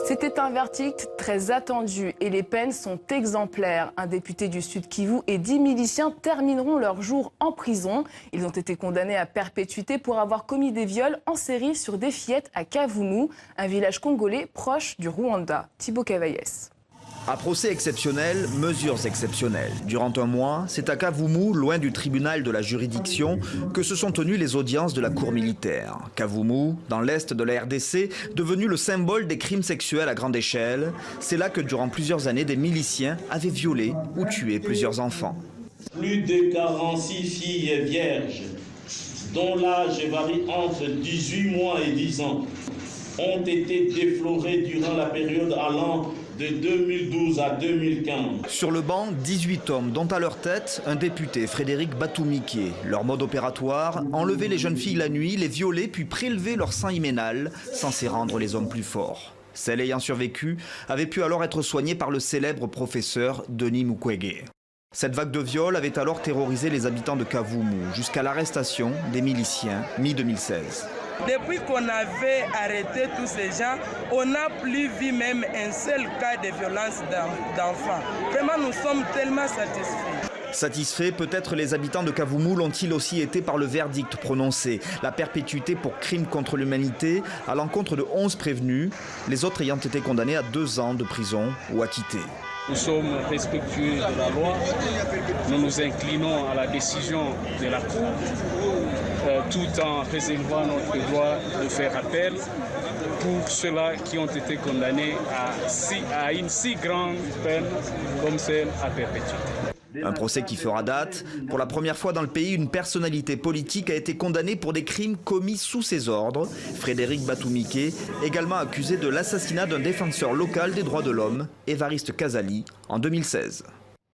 C'était un verdict très attendu et les peines sont exemplaires. Un député du Sud Kivu et 10 miliciens termineront leur jour en prison. Ils ont été condamnés à perpétuité pour avoir commis des viols en série sur des fillettes à Kavumu, un village congolais proche du Rwanda. Thibaut Cavaillès. À procès exceptionnel, mesures exceptionnelles. Durant un mois, c'est à Kavumu, loin du tribunal de la juridiction, que se sont tenues les audiences de la cour militaire. Kavumu, dans l'est de la RDC, devenu le symbole des crimes sexuels à grande échelle. C'est là que durant plusieurs années, des miliciens avaient violé ou tué plusieurs enfants. Plus de 46 filles vierges, dont l'âge varie entre 18 mois et 10 ans, ont été déflorées durant la période allant de 2012 à 2015. Sur le banc, 18 hommes, dont à leur tête un député, Frédéric Batumike. Leur mode opératoire, enlever les jeunes filles la nuit, les violer, puis prélever leur sang hyménal, censé rendre les hommes plus forts. Celles ayant survécu avaient pu alors être soignées par le célèbre professeur Denis Mukwege. Cette vague de viols avait alors terrorisé les habitants de Kavumu, jusqu'à l'arrestation des miliciens mi-2016. Depuis qu'on avait arrêté tous ces gens, on n'a plus vu même un seul cas de violence d'enfants. Vraiment, nous sommes tellement satisfaits. Satisfaits, peut-être les habitants de Kavumu l'ont-ils aussi été par le verdict prononcé. La perpétuité pour crime contre l'humanité à l'encontre de 11 prévenus, les autres ayant été condamnés à 2 ans de prison ou acquittés. Nous sommes respectueux de la loi, nous nous inclinons à la décision de la Cour, tout en préservant notre droit de faire appel pour ceux-là qui ont été condamnés à une si grande peine comme celle à perpétuité. Un procès qui fera date. Pour la première fois dans le pays, une personnalité politique a été condamnée pour des crimes commis sous ses ordres. Frédéric Batumike, également accusé de l'assassinat d'un défenseur local des droits de l'homme, Évariste Kazali, en 2016.